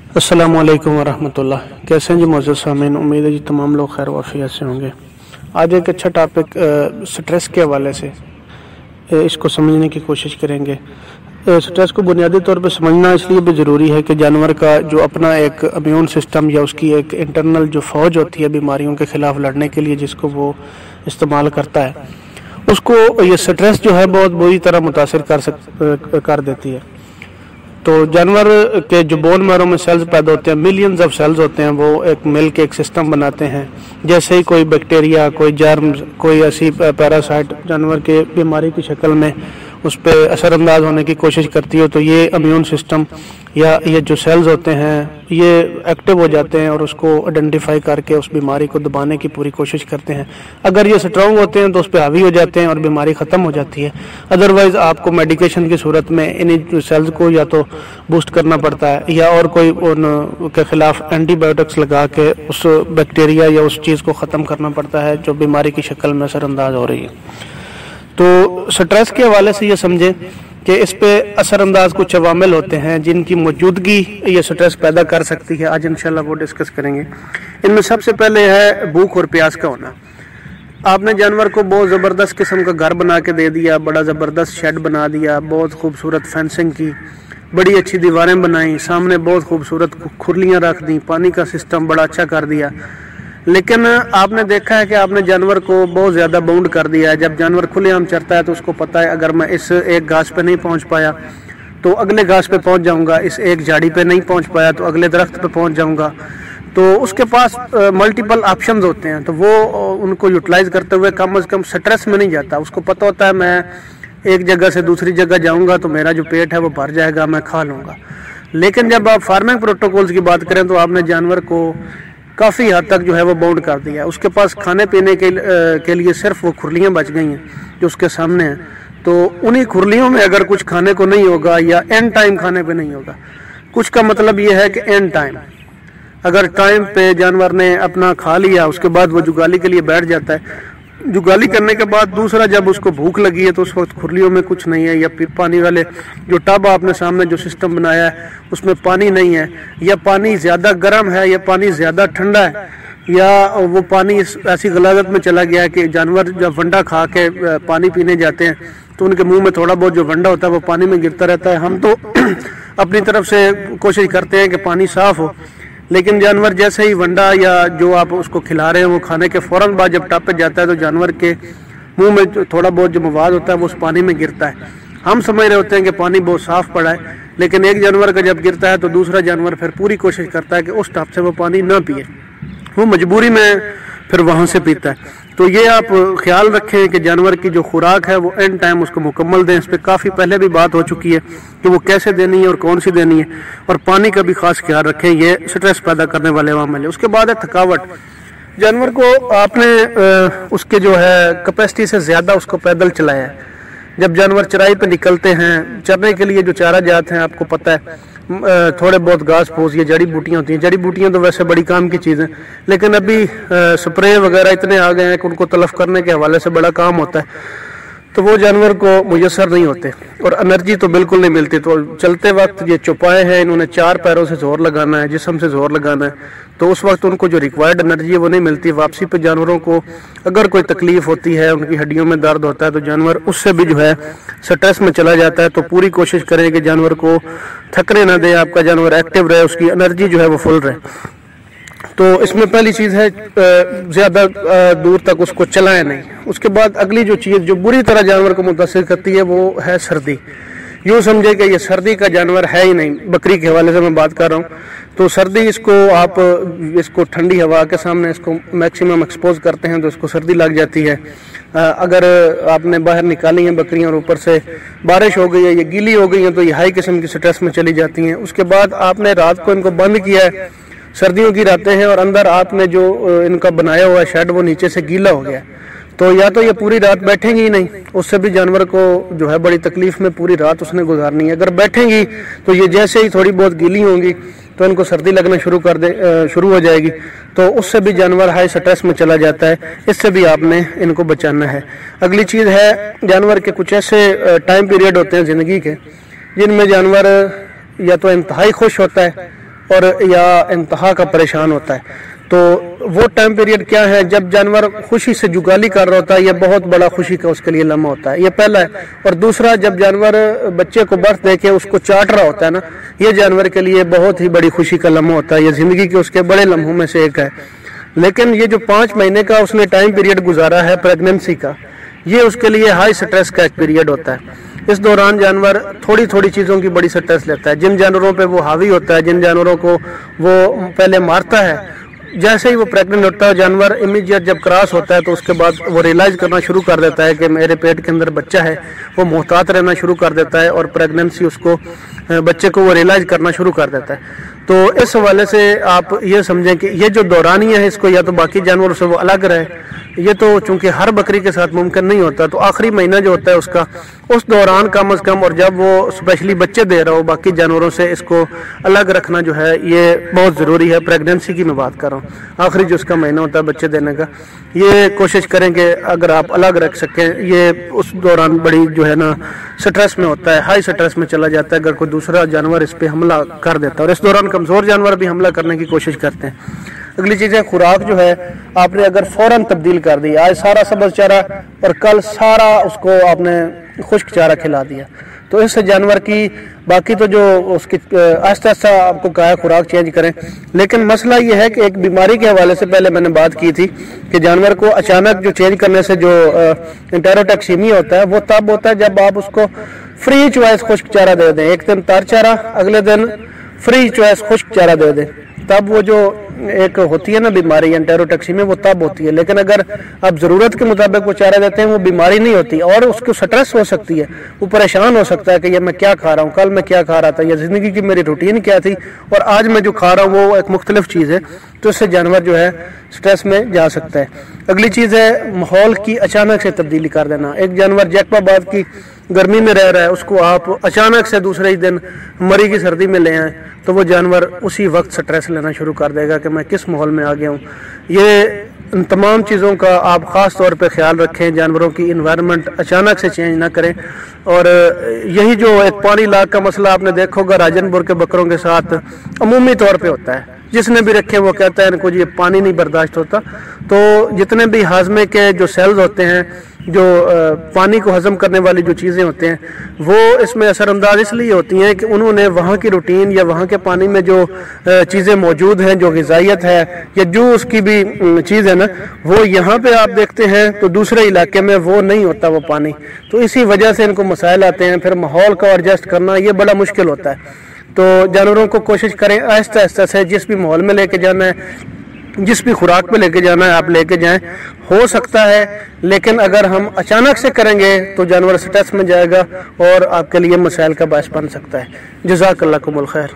अस्सलामुअलैकुम वरहमतुल्लाह। कैसे हैं जी मोअज़्ज़ज़ सामीन, उम्मीद है जी तमाम लोग खैर वाफियत से होंगे। आज एक अच्छा टॉपिक स्ट्रेस के हवाले से इसको समझने की कोशिश करेंगे। स्ट्रेस को बुनियादी तौर पर समझना इसलिए भी ज़रूरी है कि जानवर का जो अपना एक इम्यून सिस्टम या उसकी एक इंटरनल जो फ़ौज होती है बीमारियों के ख़िलाफ़ लड़ने के लिए जिसको वो इस्तेमाल करता है, उसको ये स्ट्रेस जो है बहुत बुरी तरह मुतासिर कर देती है। तो जानवर के जो बोन मैरो में सेल्स पैदा होते हैं, मिलियंस ऑफ सेल्स होते हैं, वो एक मिल के एक सिस्टम बनाते हैं। जैसे ही कोई बैक्टीरिया, कोई जर्म्स, कोई ऐसी पैरासाइट जानवर के बीमारी की शक्ल में उस पर असरअंदाज होने की कोशिश करती हो, तो ये इम्यून सिस्टम या ये जो सेल्स होते हैं ये एक्टिव हो जाते हैं और उसको आइडेंटिफाई करके उस बीमारी को दबाने की पूरी कोशिश करते हैं। अगर ये स्ट्रॉन्ग होते हैं तो उस पर हावी हो जाते हैं और बीमारी ख़त्म हो जाती है। अदरवाइज़ आपको मेडिकेशन की सूरत में इन सेल्स को या तो बूस्ट करना पड़ता है या और कोई उनके ख़िलाफ़ एंटीबायोटिक्स लगा के उस बैक्टीरिया या उस चीज़ को ख़त्म करना पड़ता है जो बीमारी की शक्ल में असरअंदाज हो रही है। तो स्ट्रेस के हवाले से ये समझें कि इस पे असरअंदाज कुछ अवामिल होते हैं जिनकी मौजूदगी ये स्ट्रेस पैदा कर सकती है। आज इंशाल्लाह वो डिस्कस करेंगे। इनमें सबसे पहले है भूख और प्यास का होना। आपने जानवर को बहुत ज़बरदस्त किस्म का घर बना के दे दिया, बड़ा ज़बरदस्त शेड बना दिया, बहुत खूबसूरत फेंसिंग की, बड़ी अच्छी दीवारें बनाई, सामने बहुत खूबसूरत खुरलियाँ रख दी, पानी का सिस्टम बड़ा अच्छा कर दिया, लेकिन आपने देखा है कि आपने जानवर को बहुत ज़्यादा बाउंड कर दिया है। जब जानवर खुलेआम चरता है तो उसको पता है अगर मैं इस एक घास पे नहीं पहुंच पाया तो अगले घास पे पहुंच जाऊंगा, इस एक झाड़ी पे नहीं पहुंच पाया तो अगले दरख्त पे पहुंच जाऊंगा। तो उसके पास मल्टीपल ऑप्शंस होते हैं, तो वो उनको यूटिलाइज करते हुए कम से कम स्ट्रेस में नहीं जाता। उसको पता होता है मैं एक जगह से दूसरी जगह जाऊँगा तो मेरा जो पेट है वो भर जाएगा, मैं खा लूँगा। लेकिन जब आप फार्मिंग प्रोटोकॉल्स की बात करें तो आपने जानवर को काफ़ी हद तक जो है वो बाउंड कर दिया है। उसके पास खाने पीने के लिए सिर्फ वो खुरलियाँ बच गई हैं जो उसके सामने हैं। तो उन्हीं खुरलियों में अगर कुछ खाने को नहीं होगा या एंड टाइम खाने पे नहीं होगा, कुछ का मतलब ये है कि एंड टाइम, अगर टाइम पे जानवर ने अपना खा लिया उसके बाद वो जुगाली के लिए बैठ जाता है। जुगाली करने के बाद दूसरा जब उसको भूख लगी है तो उस वक्त खुरलियों में कुछ नहीं है, या फिर पानी वाले जो टब आपने सामने जो सिस्टम बनाया है उसमें पानी नहीं है, या पानी ज़्यादा गर्म है या पानी ज़्यादा ठंडा है, या वो पानी ऐसी गलाजत में चला गया है कि जानवर जब वंडा खा के पानी पीने जाते हैं तो उनके मुंह में थोड़ा बहुत जो वंडा होता है वो पानी में गिरता रहता है। हम तो अपनी तरफ से कोशिश करते हैं कि पानी साफ़ हो, लेकिन जानवर जैसे ही वंडा या जो आप उसको खिला रहे हैं वो खाने के फ़ौरन बाद जब टप पे जाता है तो जानवर के मुंह में जो थोड़ा बहुत जो मवाद होता है वो उस पानी में गिरता है। हम समझ रहे होते हैं कि पानी बहुत साफ़ पड़ा है, लेकिन एक जानवर का जब गिरता है तो दूसरा जानवर फिर पूरी कोशिश करता है कि उस टप से वो पानी ना पिए, वो मजबूरी में फिर वहाँ से पीता है। तो ये आप ख्याल रखें कि जानवर की जो खुराक है वो एंड टाइम उसको मुकम्मल दें। इस पर काफ़ी पहले भी बात हो चुकी है कि वो कैसे देनी है और कौन सी देनी है, और पानी का भी खास ख्याल रखें। ये स्ट्रेस पैदा करने वाले अवामिल है। उसके बाद है थकावट। जानवर को आपने उसके जो है कैपेसिटी से ज़्यादा उसको पैदल चलाया है। जब जानवर चराई पे निकलते हैं, चरने के लिए जो चारा जाते हैं, आपको पता है थोड़े बहुत घास फूस ये जड़ी बूटियाँ होती हैं। जड़ी बूटियाँ तो वैसे बड़ी काम की चीज़ हैं, लेकिन अभी स्प्रे वगैरह इतने आ गए हैं कि उनको तलफ करने के हवाले से बड़ा काम होता है, तो वो जानवर को मुयसर नहीं होते और एनर्जी तो बिल्कुल नहीं मिलती। तो चलते वक्त ये चौपाए हैं, इन्होंने 4 पैरों से जोर लगाना है, जिस्म से जोर लगाना है, तो उस वक्त उनको जो रिक्वायर्ड एनर्जी है वो नहीं मिलती। वापसी पे जानवरों को अगर कोई तकलीफ होती है, उनकी हड्डियों में दर्द होता है, तो जानवर उससे भी जो है स्ट्रेस में चला जाता है। तो पूरी कोशिश करें कि जानवर को थकने ना दें, आपका जानवर एक्टिव रहे, उसकी एनर्जी जो है वो फुल रहे। तो इसमें पहली चीज़ है ज़्यादा दूर तक उसको चलाएं नहीं। उसके बाद अगली जो चीज़ जो बुरी तरह जानवर को मुतासिर करती है वो है सर्दी। यूँ समझे कि ये सर्दी का जानवर है ही नहीं। बकरी के हवाले से मैं बात कर रहा हूँ, तो सर्दी इसको ठंडी हवा के सामने इसको मैक्सिमम एक्सपोज करते हैं तो इसको सर्दी लग जाती है। अगर आपने बाहर निकाली हैं बकरियाँ और ऊपर से बारिश हो गई है, ये गीली हो गई हैं, तो ये हाई किस्म की स्ट्रेस में चली जाती हैं। उसके बाद आपने रात को इनको बंद किया है, सर्दियों की रातें हैं, और अंदर आपने जो इनका बनाया हुआ शेड वो नीचे से गीला हो गया, तो या तो ये पूरी रात बैठेंगी ही नहीं, उससे भी जानवर को जो है बड़ी तकलीफ में पूरी रात उसने गुजारनी है। अगर बैठेंगी तो ये जैसे ही थोड़ी बहुत गीली होंगी तो इनको सर्दी लगना शुरू हो जाएगी, तो उससे भी जानवर हाई स्ट्रेस में चला जाता है। इससे भी आपने इनको बचाना है। अगली चीज़ है, जानवर के कुछ ऐसे टाइम पीरियड होते हैं ज़िंदगी के जिनमें जानवर या तो इंतहाई खुश होता है اور یا انتہا کا پریشان ہوتا ہے، تو وہ ٹائم پیریڈ کیا ہے جب جانور خوشی سے جگالی کر رہا ہوتا ہے، یہ بہت بڑا خوشی کا اس کے لیے لمحہ ہوتا ہے، یہ پہلا ہے۔ اور دوسرا، جب جانور بچے کو برتھ دے کے اس کو چاٹ رہا ہوتا ہے نا، یہ جانور کے لیے بہت ہی بڑی خوشی کا لمحہ ہوتا ہے، یہ زندگی کے اس کے بڑے لمحوں میں سے ایک ہے۔ لیکن یہ جو 5 مہینے کا اس نے ٹائم پیریڈ گزارا ہے پریگننسی کا، یہ اس کے لیے ہائی سٹریس کا ایک پیریڈ ہوتا ہے۔ اس دوران جانور تھوڑی تھوڑی چیزوں کی بڑی سٹریس لیتا ہے، جن جانوروں پہ وہ حاوی ہوتا ہے، جن جانوروں کو وہ پہلے مارتا ہے، جیسے ہی وہ پریگننٹ ہوتا ہے جانور امیڈیٹ جب کراس ہوتا ہے تو اس کے بعد وہ ریئلائز کرنا شروع کر دیتا ہے کہ میرے پیٹ کے اندر بچہ ہے، وہ محتاط رہنا شروع کر دیتا ہے، اور پریگننسی اس کو بچے کو وہ ریئلائز کرنا شروع کر دیتا ہے۔ تو اس حوالے سے آپ یہ سمجھیں کہ یہ جو دورانیہ ہے اس کو یا تو باقی جانوروں سے وہ الگ رہے، یہ تو چونکہ ہر بکری کے ساتھ ممکن نہیں ہوتا، تو آخری مہینہ جو ہوتا ہے اس کا، اس دوران کم از کم، اور جب وہ اسپیشلی بچے دے رہا ہو باقی جانوروں سے، اس کو الگ رکھنا جو ہے یہ بہت ضروری ہے۔ پریگننسی کی میں بات کر رہا ہوں، آخری جو اس کا مہینہ ہوتا ہے بچے دینے کا، یہ کوشش کریں کہ اگر آپ الگ رکھ سکیں۔ یہ اس دوران بڑی جو ہے نا سٹریس میں ہوتا ہے، ہائی سٹریس میں چلا جاتا ہے اگر کوئی دوسرا جانور اس پہ حملہ کر دیتا ہے، اور اس دوران کمزور جانور بھی حملہ کرنے کی کوشش کرتے ہیں۔ اگلی چیز ہے خوراک جو ہے، آپ نے اگر فوراً تبدیل کر دی، آج سارا سبز چارہ اور کل سارا اس کو آپ نے خشک چارہ کھلا دیا، تو اس جانور کی باقی تو جو اس کی آہستہ آہستہ آپ کو کہا خوراک چینج کریں۔ لیکن مسئلہ یہ ہے کہ ایک بیماری کے حوالے سے پہلے میں نے بات کی تھی کہ جانور کو اچانک جو چینج کرنے سے جو انٹیروٹیکسیمیا ہوتا ہے وہ تب ہوتا ہے جب آپ اس کو فری چوائس خشک چارہ دے دیں، ایک دن تر چارہ، اگلے دن فری چوائس خشک چارہ دے دیں، تب وہ جو ایک ہوتی ہے نا بیماری انٹیروٹیکسیمیا، وہ تب ہوتی ہے۔ لیکن اگر آپ ضرورت کے مطابق وہ چارہ دیتے ہیں وہ بیماری نہیں ہوتی، اور اس کو سٹریس ہو سکتی ہے، وہ پریشان ہو سکتا ہے کہ یہ میں کیا کھا رہا ہوں، کل میں کیا کھا رہا تھا، یا زندگی کی میری روٹین کیا تھی، اور آج میں جو کھا رہا ہوں وہ ایک مختلف چیز ہے، تو اس سے جانور جو ہے سٹریس میں جا سکتا ہے۔ اگلی چیز ہے ماحول کی اچانک سے تبدیلی کر دینا۔ ایک جانور جیکپا باد کی گرمی میں رہ رہا ہے، اس کو آپ اچانک سے دوسرے ہی دن مری کی سردی میں لے آئیں تو وہ جانور اسی وقت سٹریس لینا شروع کر دے گا کہ میں کس ماحول میں آ گیا ہوں۔ یہ ان تمام چیزوں کا آپ خاص طور پہ خیال رکھیں، جانوروں کی انوائرمنٹ اچانک سے چینج نہ کریں۔ اور یہی جو ایک پانی لاگ کا مسئلہ آپ نے دیکھا ہوگا راجن پور کے بکروں کے ساتھ عمومی طور پہ ہوتا ہے، جس نے بھی رکھے وہ کہتا ہے ان کو یہ پانی نہیں برداشت ہوتا۔ تو جتنے بھی ہاضمے کے جو سیلز ہوتے ہیں، جو پانی کو ہضم کرنے والی جو چیزیں ہوتے ہیں، وہ اس میں اثر انداز اس لیے ہوتی ہیں کہ انہوں نے وہاں کی روٹین یا وہاں کے پانی میں جو چیزیں موجود ہیں، جو غذائیت ہے یا جو اس کی بھی چیز ہے نا، وہ یہاں پہ آپ دیکھتے ہیں تو دوسرے علاقے میں وہ نہیں ہوتا وہ پانی، تو اسی وجہ سے ان کو مسائل آتے ہیں۔ پھر ماحول کا ایڈجسٹ کرنا یہ بڑا مشکل ہوتا ہے۔ تو جانوروں کو کوشش کریں آہستہ آہستہ سے، جس بھی ماحول میں لے کے جانا ہے، جس بھی خوراک پہ لے کے جانا ہے آپ لے کے جائیں، ہو سکتا ہے، لیکن اگر ہم اچانک سے کریں گے تو جانور سٹریس میں جائے گا اور آپ کے لیے مسائل کا باعث بن سکتا ہے۔ جزاک اللہ کم الخیر۔